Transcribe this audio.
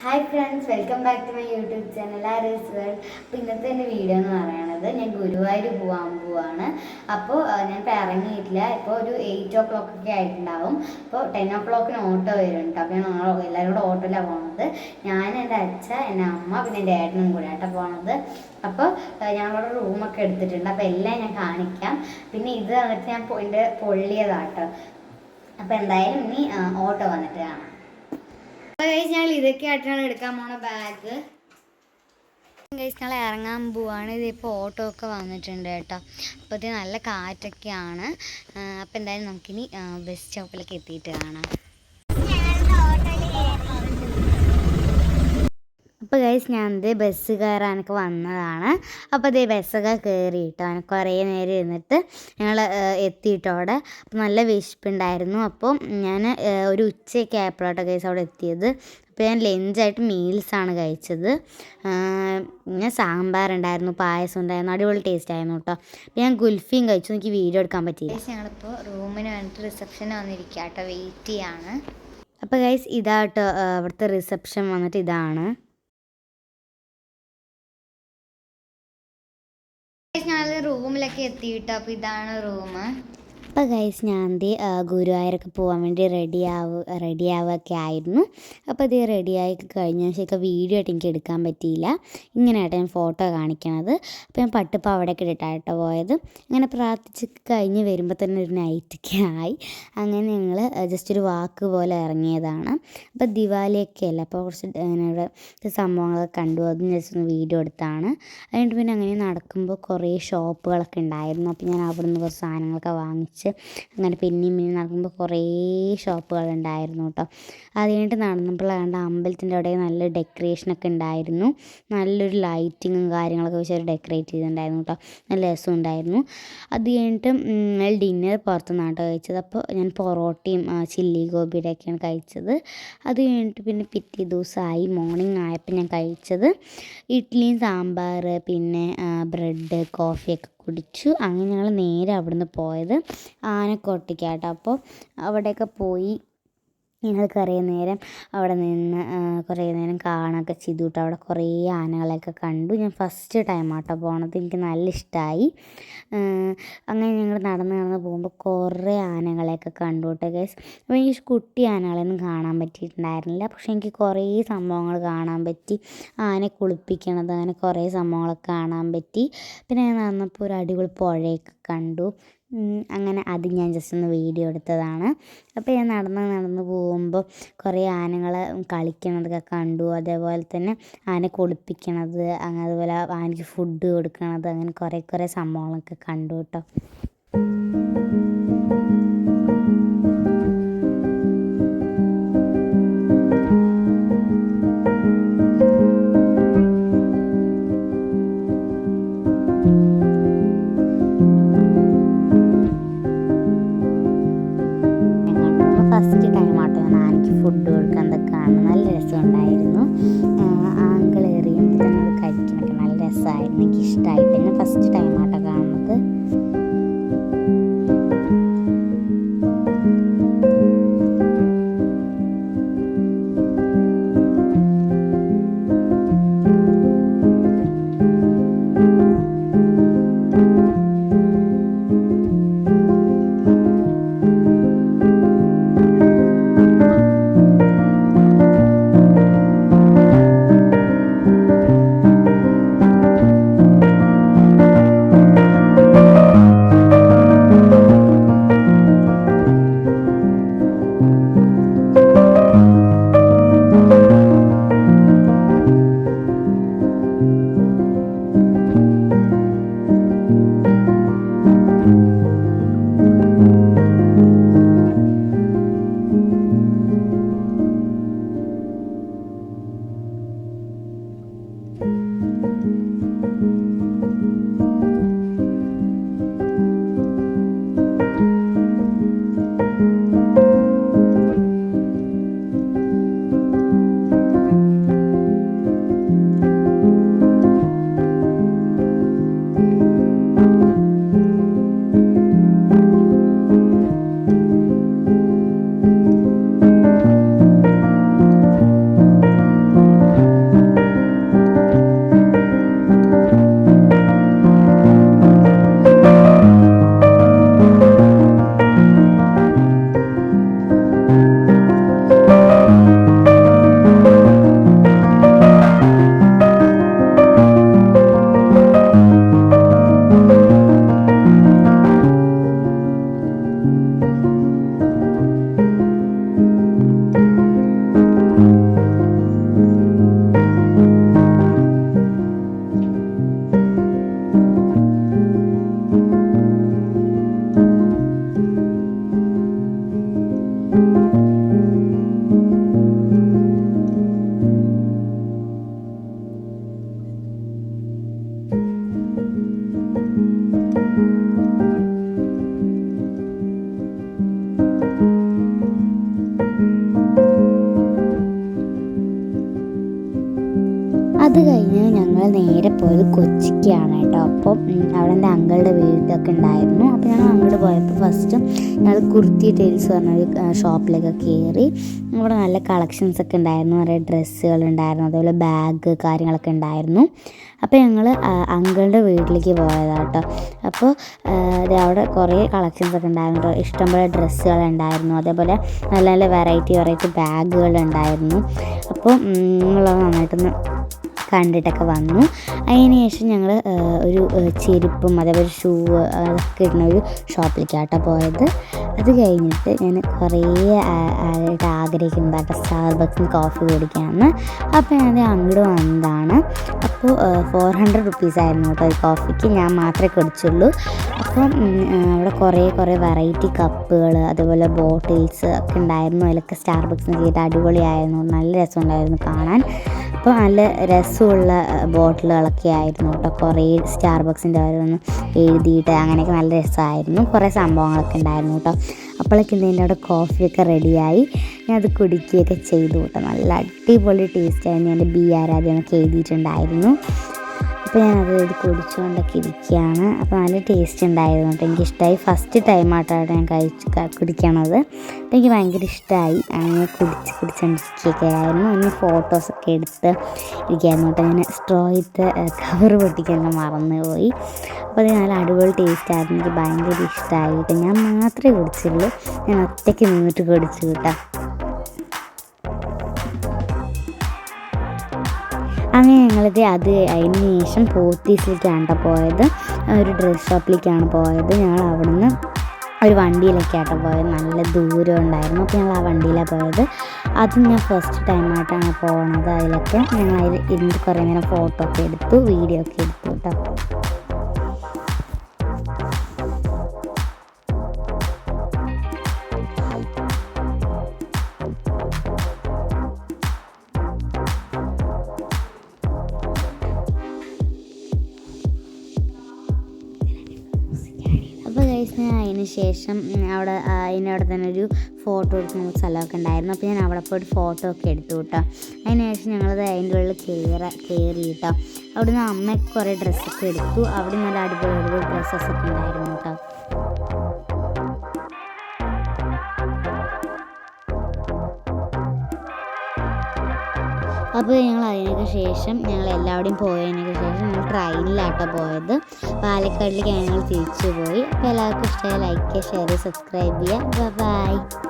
Hi friends, welcome back to my YouTube channel Aaris World. അപ്പോൾ ഇന്നത്തെ എൻ്റെ വീഡിയോ എന്ന് പറയുന്നത് ഞാൻ ഗുരുവായൂർ പോവാണ്. അപ്പോൾ ഞാൻ ഇപ്പോൾ ഇറങ്ങിയിട്ടില്ല. ഇപ്പോൾ ഒരു 8 o'clock ഒക്കെ ആയിട്ടുണ്ടാവും. അപ്പോൾ 10 o'clock ഓട്ടോ വരുന്നുണ്ട്. അപ്പോൾ ഞാൻ എല്ലാവരും കൂടെ ഓട്ടോയിലാണ് പോകുന്നത്. ഞാൻ, എൻ്റെ അച്ഛൻ, എൻ്റെ അമ്മ, പിന്നെ എൻ്റെ ഏട്ടനും കൂടെ ആയിട്ടാണ് പോകുന്നത്. അപ്പോൾ ഞങ്ങളോട് റൂമൊക്കെ എടുത്തിട്ടുണ്ട്. അപ്പോൾ എല്ലാം ഞാൻ കാണിക്കാം. പിന്നെ ഇത് വന്നിട്ട് ഞാൻ എൻ്റെ പൊള്ളിയതാട്ടോ. അപ്പോൾ എന്തായാലും ഇനി ഓട്ടോ വന്നിട്ട് കാണാം. ഞങ്ങൾ ഇതൊക്കെ ആയിട്ടാണ് എടുക്കാൻ പോണ ബാഗ്. ഞങ്ങൾ ഇറങ്ങാൻ പോവാണ്. ഇതിപ്പോൾ ഓട്ടോ ഒക്കെ വന്നിട്ടുണ്ട് കേട്ടോ. അപ്പോൾ ഇത് നല്ല കാറ്റൊക്കെയാണ്. അപ്പോൾ എന്തായാലും നമുക്കിനി ബസ് സ്റ്റോപ്പിലൊക്കെ എത്തിയിട്ട് കാണാം. അപ്പോൾ ഞാൻ ബസ് കയറാനൊക്കെ വന്നതാണ്. അപ്പോൾ ബസ്സൊക്കെ കയറിയിട്ടോ. കുറേ നേരം ഇരുന്നിട്ട് ഞങ്ങൾ എത്തിയിട്ടോ അവിടെ. അപ്പോൾ നല്ല വിശപ്പുണ്ടായിരുന്നു. അപ്പോൾ ഞാൻ ഒരു ഉച്ചയൊക്കെ ആയപ്പോഴാട്ടോ അവിടെ എത്തിയത്. അപ്പോൾ ഞാൻ ലഞ്ചായിട്ട് മീൽസാണ് കഴിച്ചത്. പിന്നെ സാമ്പാറുണ്ടായിരുന്നു, പായസം ഉണ്ടായിരുന്നു, അടിപൊളി ടേസ്റ്റ് ആയിരുന്നു കേട്ടോ. അപ്പോൾ ഞാൻ ഗുൽഫിയും കഴിച്ചു. എനിക്ക് വീഡിയോ എടുക്കാൻ പറ്റിയില്ല. ഞങ്ങളിപ്പോൾ റൂമിന് വേണ്ടിയിട്ട് റിസപ്ഷന് വന്നിരിക്കുക കേട്ടോ, വെയിറ്റ് ചെയ്യാണ്. അപ്പോൾ ഇതാട്ടോ അവിടുത്തെ റിസപ്ഷൻ വന്നിട്ട് ഇതാണ്. ഞാൻ റൂമിലൊക്കെ എത്തിയിട്ടോ. അപ്പോൾ ഇതാണ് റൂം. അപ്പോൾ ഞാൻ ഗുരുവായൂരൊക്കെ പോകാൻ വേണ്ടി റെഡിയാവുകയൊക്കെ ആയിരുന്നു. അപ്പോൾ ഇത് റെഡിയായി കഴിഞ്ഞ ശേഷം വീഡിയോ ആയിട്ട് എനിക്ക് എടുക്കാൻ പറ്റിയില്ല. ഇങ്ങനെയായിട്ട് ഞാൻ ഫോട്ടോ കാണിക്കണത്. അപ്പോൾ ഞാൻ പട്ടുപാവാടയൊക്കെ ഇട്ടിട്ടാട്ടോ പോയത്. അങ്ങനെ പ്രാർത്ഥിച്ച് കഴിഞ്ഞ് വരുമ്പോൾ തന്നെ ഒരു നൈറ്റൊക്കെ ആയി. അങ്ങനെ ഞങ്ങൾ ജസ്റ്റ് ഒരു വാക്ക് പോലെ ഇറങ്ങിയതാണ്. അപ്പോൾ ദിവാലിയൊക്കെ അല്ല, അപ്പോൾ കുറച്ച് ഇവിടെ സംഭവങ്ങളൊക്കെ കണ്ടു. അതും ജസ്റ്റ് ഒന്ന് വീഡിയോ എടുത്താണ്. അതുകൊണ്ട് പിന്നെ അങ്ങനെ നടക്കുമ്പോൾ കുറേ ഷോപ്പുകളൊക്കെ ഉണ്ടായിരുന്നു. അപ്പോൾ ഞാൻ അവിടെ നിന്ന് കുറച്ച് സാധനങ്ങളൊക്കെ വാങ്ങിച്ചു. അങ്ങനെ പിന്നെയും നടക്കുമ്പോൾ കുറേ ഷോപ്പുകളുണ്ടായിരുന്നു കേട്ടോ. അത് കഴിഞ്ഞിട്ട് നടന്നപ്പോഴാണ്ട് അമ്പലത്തിൻ്റെ അവിടെ നല്ല ഡെക്കറേഷനൊക്കെ ഉണ്ടായിരുന്നു. നല്ലൊരു ലൈറ്റിങ്ങും കാര്യങ്ങളൊക്കെ വെച്ച് അവർ ഡെക്കറേറ്റ് ചെയ്തിട്ടുണ്ടായിരുന്നു കേട്ടോ. നല്ല രസമുണ്ടായിരുന്നു. അത് കഴിഞ്ഞിട്ട് ഡിന്നർ പുറത്തുനിന്നാണ് കേട്ടോ കഴിച്ചത്. അപ്പോൾ ഞാൻ പൊറോട്ടയും ചില്ലി ഗോപിയുടെയൊക്കെയാണ് കഴിച്ചത്. അത് കഴിഞ്ഞിട്ട് പിന്നെ പിറ്റേ ദിവസമായി മോർണിംഗ് ആയപ്പോൾ ഞാൻ കഴിച്ചത് ഇഡ്ഡലിയും സാമ്പാർ, പിന്നെ ബ്രെഡ്, കോഫിയൊക്കെ കുടിച്ചു. അങ്ങനെ ഞങ്ങൾ നേരെ അവിടുന്ന് പോയത് ആനക്കോട്ടയ്ക്കാട്ടോ. അപ്പോൾ അവിടെയൊക്കെ പോയി ഞങ്ങൾ കുറേ നേരം അവിടെ നിന്ന് കുറേ നേരം കാണുകയൊക്കെ ചെയ്തു കേട്ടോ. അവിടെ കുറേ ആനകളെയൊക്കെ കണ്ടു. ഞാൻ ഫസ്റ്റ് ടൈമാട്ടോ പോണത്. എനിക്ക് നല്ല ഇഷ്ടമായി. അങ്ങനെ ഞങ്ങൾ നടന്ന് പോകുമ്പോൾ കുറേ ആനകളെയൊക്കെ കണ്ടു കേട്ടോ ഗൈസ്. അപ്പോൾ എനിക്ക് കുട്ടി ആനകളെയൊന്നും കാണാൻ പറ്റിയിട്ടുണ്ടായിരുന്നില്ല. പക്ഷേ എനിക്ക് കുറേ സംഭവങ്ങൾ കാണാൻ പറ്റി. ആനയെ കുളിപ്പിക്കണത്, അങ്ങനെ കുറേ സംഭവങ്ങളൊക്കെ കാണാൻ പറ്റി. പിന്നെ ഞാൻ നടന്നപ്പോൾ ഒരു അടിപൊളി പുഴയൊക്കെ കണ്ടു. അങ്ങനെ അത് ഞാൻ ജസ്റ്റ് ഒന്ന് വീഡിയോ എടുത്തതാണ്. അപ്പോൾ ഞാൻ നടന്ന് പോകുമ്പോൾ കുറേ ആനകൾ കളിക്കണതൊക്കെ കണ്ടു. അതേപോലെ തന്നെ ആന കുളിപ്പിക്കണത്, അങ്ങനെ അതുപോലെ ആനയ്ക്ക് ഫുഡ് കൊടുക്കണത്, അങ്ങനെ കുറേ സംഭവങ്ങളൊക്കെ കണ്ടു കേട്ടോ. ഫസ്റ്റ് ടൈമാട്ടോ ഞാൻ ആനയ്ക്ക് ഫുഡ് കൊടുക്കുന്നതൊക്കെ കാണുന്നത്. നല്ല രസമുണ്ടായിരുന്നു. ആങ്കിൾ എറിയുമ്പോൾ തന്നെ അത് കഴിക്കണൊക്കെ നല്ല രസമായിരുന്നു. എനിക്കിഷ്ടമായി. പിന്നെ ഫസ്റ്റ് ടൈമാട്ടോ കാണുന്നത്. അത് കഴിഞ്ഞ് ഞങ്ങൾ നേരെ പോയത് കൊച്ചിക്കാണ് കേട്ടോ. അപ്പോൾ അവിടെ എൻ്റെ അങ്കിളുടെ വീടൊക്കെ ഉണ്ടായിരുന്നു. അപ്പോൾ ഞങ്ങൾ അങ്ങോട്ട് പോയപ്പോൾ ഫസ്റ്റ് ഞങ്ങൾ കുർത്തി ടൈൽസ് പറഞ്ഞൊരു ഷോപ്പിലൊക്കെ കയറി. അവിടെ നല്ല കളക്ഷൻസൊക്കെ ഉണ്ടായിരുന്നു, നിറയെ ഡ്രസ്സുകളുണ്ടായിരുന്നു, അതുപോലെ ബാഗ് കാര്യങ്ങളൊക്കെ ഉണ്ടായിരുന്നു. അപ്പോൾ ഞങ്ങൾ അങ്കിളുടെ വീട്ടിലേക്ക് പോയതാണ് കേട്ടോ. അപ്പോൾ അവിടെ കുറേ കളക്ഷൻസൊക്കെ ഉണ്ടായിരുന്നു കേട്ടോ. ഇഷ്ടംപോലെ ഡ്രസ്സുകളുണ്ടായിരുന്നു, അതേപോലെ നല്ല നല്ല വെറൈറ്റി ബാഗുകളുണ്ടായിരുന്നു. അപ്പോൾ നിങ്ങളത് നന്നായിട്ടൊന്ന് കണ്ടിട്ടൊക്കെ വന്നു. അതിന് ശേഷം ഞങ്ങൾ ഒരു ചെരുപ്പും അതേപോലെ ഷൂ അതൊക്കെ ഇടുന്ന ഒരു ഷോപ്പിലേക്കാട്ടോ പോയത്. അത് കഴിഞ്ഞിട്ട് ഞാൻ കുറേ ആയിട്ട് ആഗ്രഹിക്കുന്നതാട്ടോ സ്റ്റാർബക്സിന് കോഫി കുടിക്കാമെന്ന്. അപ്പോൾ ഞാൻ അങ്ങോട്ട് വന്നതാണ്. അപ്പോൾ 400 റുപ്പീസായിരുന്നു കേട്ടോ ഒരു കോഫിക്ക്. ഞാൻ മാത്രമേ കുടിച്ചുള്ളൂ. അപ്പം അവിടെ കുറേ വെറൈറ്റി കപ്പുകൾ അതുപോലെ ബോട്ടിൽസ് ഒക്കെ ഉണ്ടായിരുന്നു. അതിലൊക്കെ സ്റ്റാർബക്സിന് ചെയ്തിട്ട് അടിപൊളിയായിരുന്നു, നല്ല രസമുണ്ടായിരുന്നു കാണാൻ. അപ്പോൾ നല്ല രസമുള്ള ബോട്ടിലുകളൊക്കെ ആയിരുന്നു കേട്ടോ. കുറേ സ്റ്റാർബക്സിൻ്റെ ഓരോന്ന് എഴുതിയിട്ട് അങ്ങനെയൊക്കെ നല്ല രസമായിരുന്നു. കുറേ സംഭവങ്ങളൊക്കെ ഉണ്ടായിരുന്നു കേട്ടോ. അപ്പോഴൊക്കെ ഇതിൻ്റെ അവിടെ കോഫിയൊക്കെ റെഡിയായി. ഞാൻ അത് കുടിക്കുകയൊക്കെ ചെയ്തു കേട്ടോ. നല്ല അടിപൊളി ടേസ്റ്റായിരുന്നു. എൻ്റെ ബി ആരാധ്യ എന്നൊക്കെ എഴുതിയിട്ടുണ്ടായിരുന്നു. അപ്പോൾ ഞാനത് കുടിച്ചുകൊണ്ടൊക്കെ ഇരിക്കുകയാണ്. അപ്പോൾ നല്ല ടേസ്റ്റ് ഉണ്ടായിരുന്നു കേട്ടോ. എനിക്കിഷ്ടമായി. ഫസ്റ്റ് ടൈമായിട്ടാണ് ഞാൻ കുടിക്കണത്. അപ്പോൾ എനിക്ക് ഭയങ്കര ഇഷ്ടമായി. അങ്ങനെ കുടിച്ചുകൊണ്ടിരിക്കുകയൊക്കെ ആയിരുന്നു. ഒന്ന് ഫോട്ടോസൊക്കെ എടുത്ത് ഇരിക്കുകയായിരുന്നു കേട്ടോ. ഞാൻ സ്ട്രോയിത്തെ കവർ പൊട്ടിക്കാൻ മറന്നുപോയി. അപ്പോൾ അത് നല്ല അടിപൊളി ടേസ്റ്റായിരുന്നു. എനിക്ക് ഭയങ്കര ഇഷ്ടമായി കേട്ടോ. ഞാൻ മാത്രമേ കുടിച്ചുള്ളൂ. ഞാൻ ഒറ്റയ്ക്ക് നിന്നിട്ട് കുടിച്ചു കേട്ടോ. അങ്ങനെ ഞങ്ങളിത് അതിന് ശേഷം പോത്തീസിലേക്കാണ് പോയത്. ഒരു ഡ്രസ് ഷോപ്പിലേക്കാണ് പോയത്. ഞങ്ങൾ അവിടുന്ന് ഒരു വണ്ടിയിലേക്കാട്ടോ പോയത്. നല്ല ദൂരം ഉണ്ടായിരുന്നു. അപ്പോൾ ഞങ്ങൾ ആ വണ്ടിയിലാണ് പോയത്. അതും ഞാൻ ഫസ്റ്റ് ടൈമായിട്ടാണ് പോകുന്നത്. അതിലൊക്കെ ഞങ്ങൾ അതിൽ ഇരുന്ന് കുറേ നേരം ഫോട്ടോ ഒക്കെ എടുത്തു, വീഡിയോ ഒക്കെ എടുത്തു കേട്ടോ. അപ്പോൾ ഗൈസ് ഞാൻ അതിന് ശേഷം അതിനവിടെ തന്നെ ഒരു ഫോട്ടോ എടുക്കുന്ന സ്ഥലമൊക്കെ ഉണ്ടായിരുന്നു. അപ്പോൾ ഞാൻ അവിടെ പോയിട്ട് ഫോട്ടോ ഒക്കെ എടുത്തു കേട്ടോ. അതിന് ശേഷം ഞങ്ങളത് അതിൻ്റെ ഉള്ളിൽ കയറി കേട്ടോ. അവിടുന്ന് അമ്മയ്ക്ക് കുറേ ഡ്രസ്സൊക്കെ എടുത്തു. അവിടെ നല്ല അടിപൊളി ഡ്രസ്സസൊക്കെ ഉണ്ടായിരുന്നു കേട്ടോ. അപ്പോൾ ഞങ്ങൾ അതിനൊക്കെ ശേഷം ഞങ്ങൾ എല്ലാവരുടെയും പോയതിനൊക്കെ ശേഷം ഞങ്ങൾ ട്രെയിനിലാട്ടോ പോയത്. പാലക്കാടിലേക്ക് ഞങ്ങൾ തിരിച്ചു പോയി. അപ്പോൾ എല്ലാവർക്കും ഇഷ്ടമായി ലൈക്ക് ചെയ്യുക, ഷെയർ ചെയ്യുക, സബ്സ്ക്രൈബ് ചെയ്യുക. ബൈ.